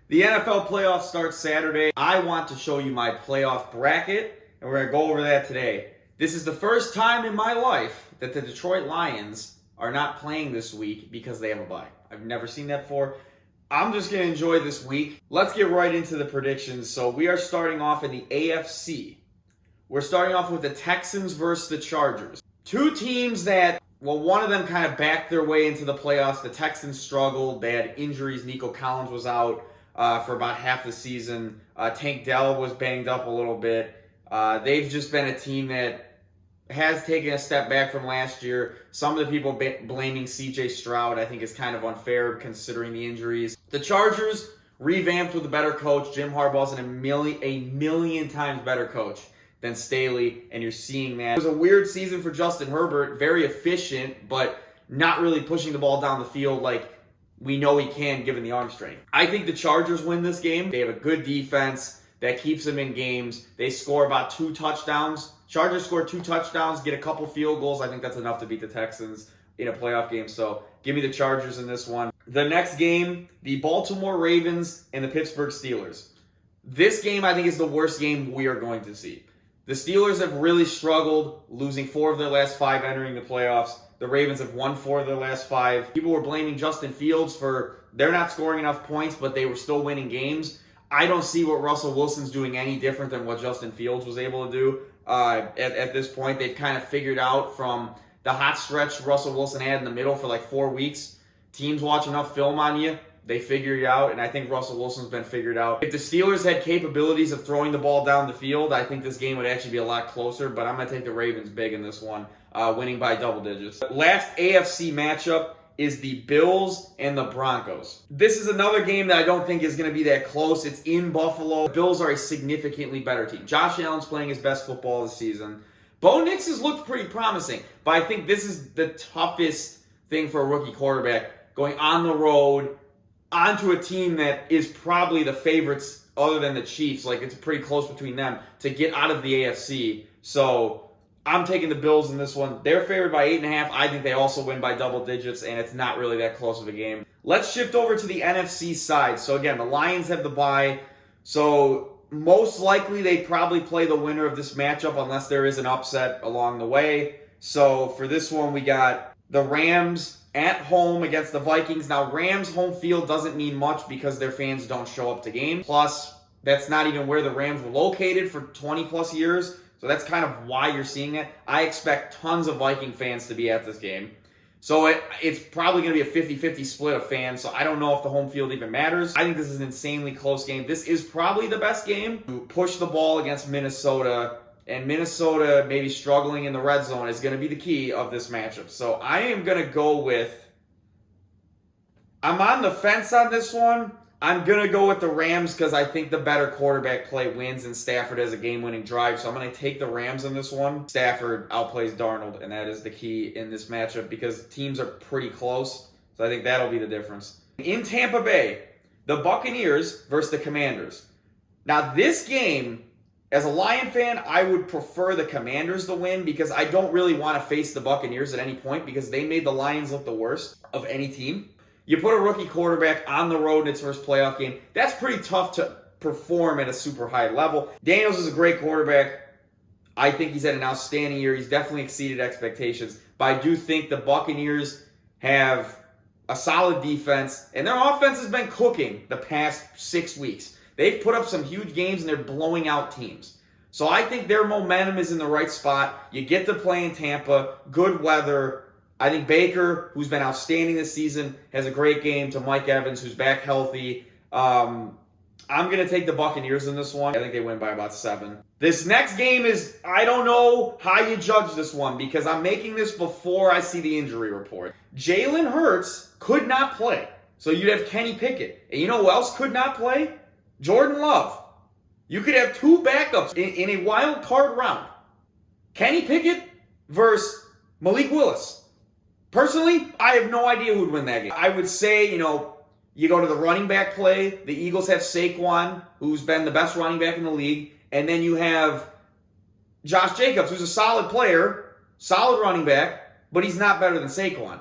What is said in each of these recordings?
The NFL playoffs start Saturday. I want to show you my playoff bracket, and we're going to go over that today. This is the first time in my life that the Detroit Lions are not playing this week because they have a bye. I've never seen that before. I'm just going to enjoy this week. Let's get right into the predictions. So we are starting off in the AFC. We're starting off with the Texans versus the Chargers. Two teams that, well, one of them kind of backed their way into the playoffs. The Texans struggled. They had injuries. Nico Collins was out for about half the season. Tank Dell was banged up a little bit. They've just been a team that has taken a step back from last year. Some of the people blaming CJ Stroud, I think, is kind of unfair considering the injuries. The Chargers revamped with a better coach. Jim Harbaugh's a million times better coach than Staley, and you're seeing that. It was a weird season for Justin Herbert, very efficient, but not really pushing the ball down the field like we know he can given the arm strength. I think the Chargers win this game. They have a good defense that keeps them in games. They score about 2 touchdowns. Chargers score 2 touchdowns, get a couple field goals. I think that's enough to beat the Texans in a playoff game. So give me the Chargers in this one. The next game, the Baltimore Ravens and the Pittsburgh Steelers. This game, I think, is the worst game we are going to see. The Steelers have really struggled, losing 4 of their last 5 entering the playoffs. The Ravens have won 4 of their last 5. People were blaming Justin Fields for they're not scoring enough points, but they were still winning games. I don't see what Russell Wilson's doing any different than what Justin Fields was able to do at this point. They've kind of figured out from the hot stretch Russell Wilson had in the middle for like 4 weeks. Teams watch enough film on you, they figure you out, and I think Russell Wilson's been figured out. If the Steelers had capabilities of throwing the ball down the field, I think this game would actually be a lot closer, but I'm going to take the Ravens big in this one, winning by double digits. Last AFC matchup is the Bills and the Broncos. This is another game that I don't think is going to be that close. It's in Buffalo. The Bills are a significantly better team. Josh Allen's playing his best football this season. Bo Nix has looked pretty promising, but I think this is the toughest thing for a rookie quarterback, going on the road, onto a team that is probably the favorites other than the Chiefs. Like, it's pretty close between them to get out of the AFC. So I'm taking the Bills in this one. They're favored by 8.5. I think they also win by double digits, and it's not really that close of a game. Let's shift over to the NFC side. So again, the Lions have the bye. So most likely they probably play the winner of this matchup unless there is an upset along the way. So for this one, we got the Rams at home against the Vikings. Now, Rams home field doesn't mean much because their fans don't show up to games. Plus, that's not even where the Rams were located for 20 plus years. So that's kind of why you're seeing it. I expect tons of Viking fans to be at this game. So it's probably going to be a 50-50 split of fans. So I don't know if the home field even matters. I think this is an insanely close game. This is probably the best game to push the ball against Minnesota. And Minnesota maybe struggling in the red zone is going to be the key of this matchup. So I am going to go with, I'm on the fence on this one. I'm going to go with the Rams because I think the better quarterback play wins and Stafford has a game-winning drive. So I'm going to take the Rams in this one. Stafford outplays Darnold, and that is the key in this matchup because teams are pretty close. So I think that'll be the difference. In Tampa Bay, the Buccaneers versus the Commanders. Now this game, as a Lion fan, I would prefer the Commanders to win because I don't really want to face the Buccaneers at any point because they made the Lions look the worst of any team. You put a rookie quarterback on the road in its first playoff game, that's pretty tough to perform at a super high level. Daniels is a great quarterback. I think he's had an outstanding year. He's definitely exceeded expectations. But I do think the Buccaneers have a solid defense, and their offense has been cooking the past 6 weeks. They've put up some huge games, and they're blowing out teams. So I think their momentum is in the right spot. You get to play in Tampa, good weather. I think Baker, who's been outstanding this season, has a great game to Mike Evans, who's back healthy. I'm going to take the Buccaneers in this one. I think they win by about 7. This next game is, I don't know how you judge this one because I'm making this before I see the injury report. Jalen Hurts could not play. So you'd have Kenny Pickett. And you know who else could not play? Jordan Love. You could have 2 backups in a wild card round. Kenny Pickett versus Malik Willis. Personally, I have no idea who would win that game. I would say, you go to the running back play. The Eagles have Saquon, who's been the best running back in the league. And then you have Josh Jacobs, who's a solid player, solid running back, but he's not better than Saquon.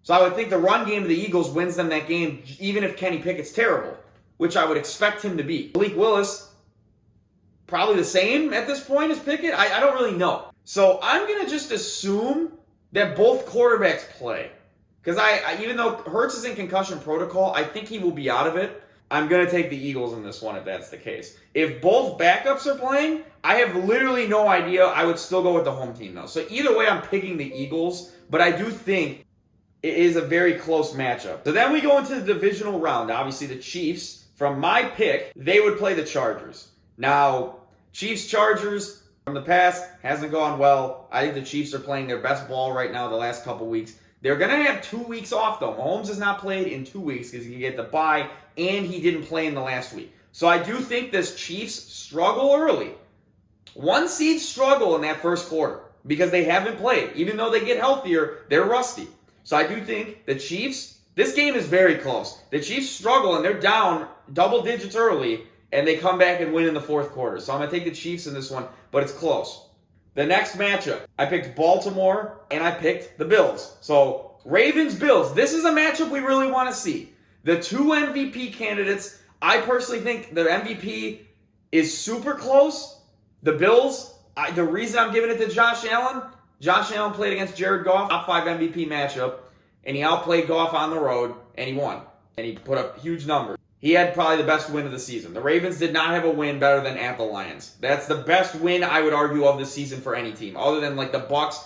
So I would think the run game of the Eagles wins them that game, even if Kenny Pickett's terrible. which I would expect him to be. Malik Willis, probably the same at this point as Pickett. I don't really know. So I'm going to just assume that both quarterbacks play. Because even though Hurts is in concussion protocol, I think he will be out of it. I'm going to take the Eagles in this one if that's the case. If both backups are playing, I have literally no idea. I would still go with the home team, though. So either way, I'm picking the Eagles. But I do think it is a very close matchup. So then we go into the divisional round. Obviously, the Chiefs, from my pick, they would play the Chargers. Now, Chiefs-Chargers from the past hasn't gone well. I think the Chiefs are playing their best ball right now the last couple weeks. They're going to have 2 weeks off, though. Mahomes has not played in 2 weeks because he can get the bye, and he didn't play in the last week. So I do think this Chiefs struggle early. 1 seed struggle in that first quarter because they haven't played. Even though they get healthier, they're rusty. So I do think the Chiefs, this game is very close. The Chiefs struggle, and they're down double digits early, and they come back and win in the fourth quarter. So I'm going to take the Chiefs in this one, but it's close. The next matchup, I picked Baltimore, and I picked the Bills. So, Ravens-Bills, this is a matchup we really want to see. The 2 MVP candidates, I personally think the MVP is super close. The Bills, the reason I'm giving it to Josh Allen played against Jared Goff, top 5 MVP matchup, and he outplayed Goff on the road, and he won. And he put up huge numbers. He had probably the best win of the season. The Ravens did not have a win better than at the Lions. That's the best win, I would argue, of the season for any team, other than like the Bucs,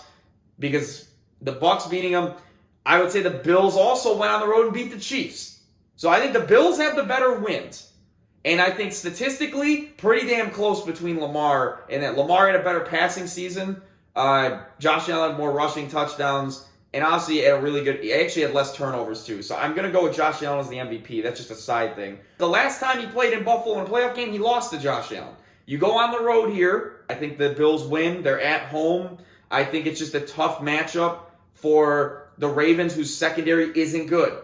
because the Bucs beating them. I would say the Bills also went on the road and beat the Chiefs. So I think the Bills have the better wins. And I think statistically, pretty damn close between Lamar, and that Lamar had a better passing season. Josh Allen had more rushing touchdowns. And obviously, he actually had less turnovers too. So I'm going to go with Josh Allen as the MVP. That's just a side thing. The last time he played in Buffalo in a playoff game, he lost to Josh Allen. You go on the road here. I think the Bills win. They're at home. I think it's just a tough matchup for the Ravens, whose secondary isn't good.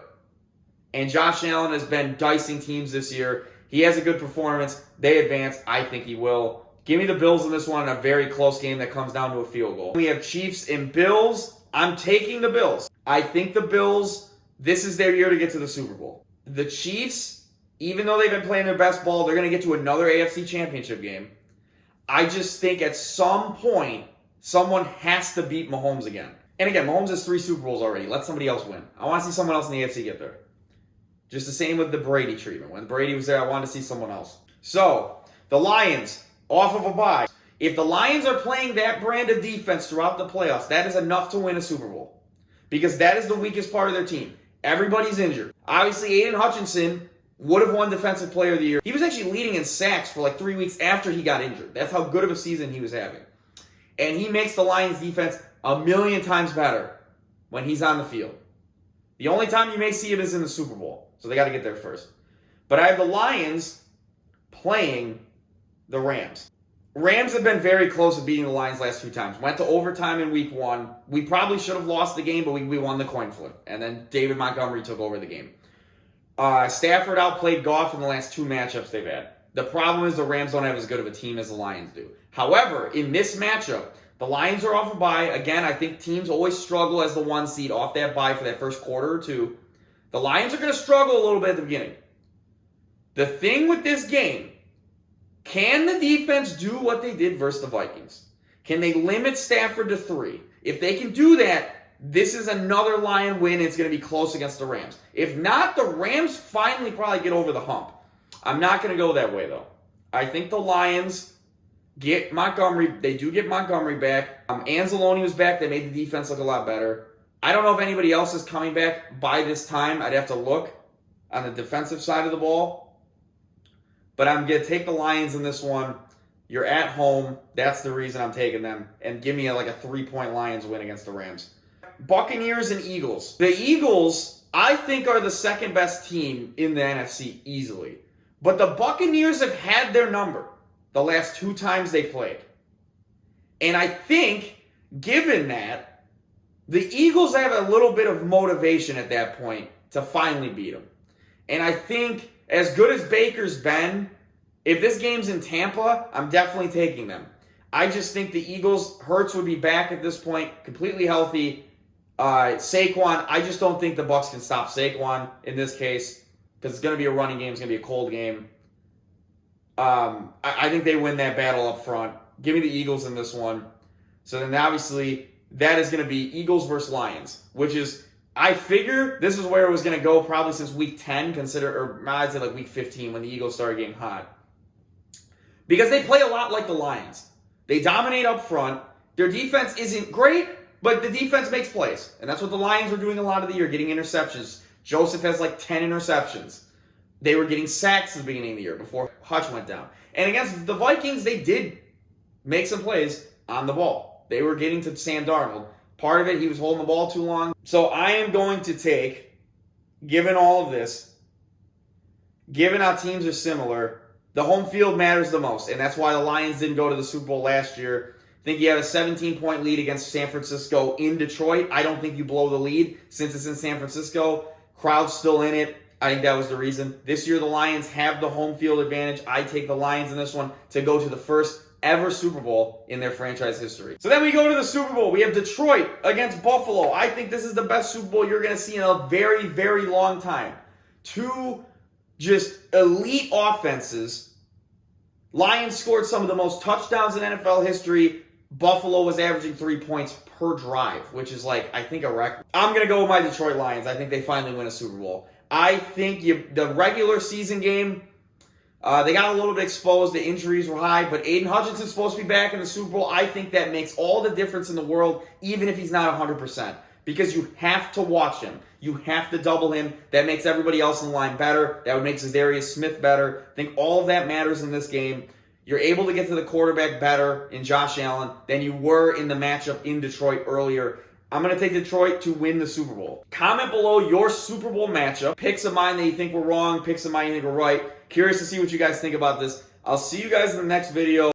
And Josh Allen has been dicing teams this year. He has a good performance. They advance. I think he will. Give me the Bills in this one in a very close game that comes down to a field goal. We have Chiefs and Bills. I'm taking the Bills. I think the Bills, this is their year to get to the Super Bowl. The Chiefs, even though they've been playing their best ball, they're going to get to another AFC Championship game. I just think at some point, someone has to beat Mahomes again. And again, Mahomes has 3 Super Bowls already. Let somebody else win. I want to see someone else in the AFC get there. Just the same with the Brady treatment. When Brady was there, I wanted to see someone else. So, the Lions, off of a bye. If the Lions are playing that brand of defense throughout the playoffs, that is enough to win a Super Bowl. Because that is the weakest part of their team. Everybody's injured. Obviously, Aiden Hutchinson would have won Defensive Player of the Year. He was actually leading in sacks for like 3 weeks after he got injured. That's how good of a season he was having. And he makes the Lions defense a million times better when he's on the field. The only time you may see him is in the Super Bowl. So they got to get there first. But I have the Lions playing the Rams. Rams have been very close to beating the Lions last 2 times. Went to overtime in week 1. We probably should have lost the game, but we won the coin flip. And then David Montgomery took over the game. Stafford outplayed Goff in the last 2 matchups they've had. The problem is the Rams don't have as good of a team as the Lions do. However, in this matchup, the Lions are off a bye. Again, I think teams always struggle as the 1 seed off that bye for that first quarter or 2. The Lions are going to struggle a little bit at the beginning. The thing with this game, can the defense do what they did versus the Vikings? Can they limit Stafford to 3? If they can do that, this is another Lion win. It's going to be close against the Rams. If not, the Rams finally probably get over the hump. I'm not going to go that way, though. I think the Lions get Montgomery. They do get Montgomery back. Anzalone was back. They made the defense look a lot better. I don't know if anybody else is coming back by this time. I'd have to look on the defensive side of the ball. But I'm going to take the Lions in this one. You're at home. That's the reason I'm taking them. And give me a 3-point Lions win against the Rams. Buccaneers and Eagles. The Eagles, I think, are the second best team in the NFC easily. But the Buccaneers have had their number the last 2 times they played. And I think, given that, the Eagles have a little bit of motivation at that point to finally beat them. And I think, as good as Baker's been, if this game's in Tampa, I'm definitely taking them. I just think the Eagles, Hurts would be back at this point, completely healthy. Saquon, I just don't think the Bucs can stop Saquon in this case. because it's going to be a running game. It's going to be a cold game. I think they win that battle up front. Give me the Eagles in this one. So then obviously that is going to be Eagles versus Lions, which is, I figure this is where it was going to go probably since week 10, or I'd say like week 15 when the Eagles started getting hot. Because they play a lot like the Lions. They dominate up front. Their defense isn't great, but the defense makes plays. And that's what the Lions were doing a lot of the year, getting interceptions. Joseph has like 10 interceptions. They were getting sacks at the beginning of the year before Hutch went down. And against the Vikings, they did make some plays on the ball. They were getting to Sam Darnold. Part of it, he was holding the ball too long. So I am going to take, given all of this, given how teams are similar, the home field matters the most. And that's why the Lions didn't go to the Super Bowl last year. I think you have a 17-point lead against San Francisco in Detroit. I don't think you blow the lead since it's in San Francisco. Crowd's still in it. I think that was the reason. This year, the Lions have the home field advantage. I take the Lions in this one to go to the first ever Super Bowl in their franchise history. So then we go to the Super Bowl. We have Detroit against Buffalo. I think this is the best Super Bowl you're going to see in a very, very long time. Two just elite offenses. Lions scored some of the most touchdowns in NFL history. Buffalo was averaging 3 points per drive, which is like, I think, a record. I'm going to go with my Detroit Lions. I think they finally win a Super Bowl. I think the regular season game, they got a little bit exposed. The injuries were high, but Aiden Hutchinson's supposed to be back in the Super Bowl. I think that makes all the difference in the world, even if he's not 100%, because you have to watch him. You have to double him. That makes everybody else in the line better. That would make Zadarius Smith better. I think all of that matters in this game. You're able to get to the quarterback better in Josh Allen than you were in the matchup in Detroit earlier. I'm going to take Detroit to win the Super Bowl. Comment below your Super Bowl matchup. Picks of mine that you think were wrong, picks of mine you think were right. Curious to see what you guys think about this. I'll see you guys in the next video.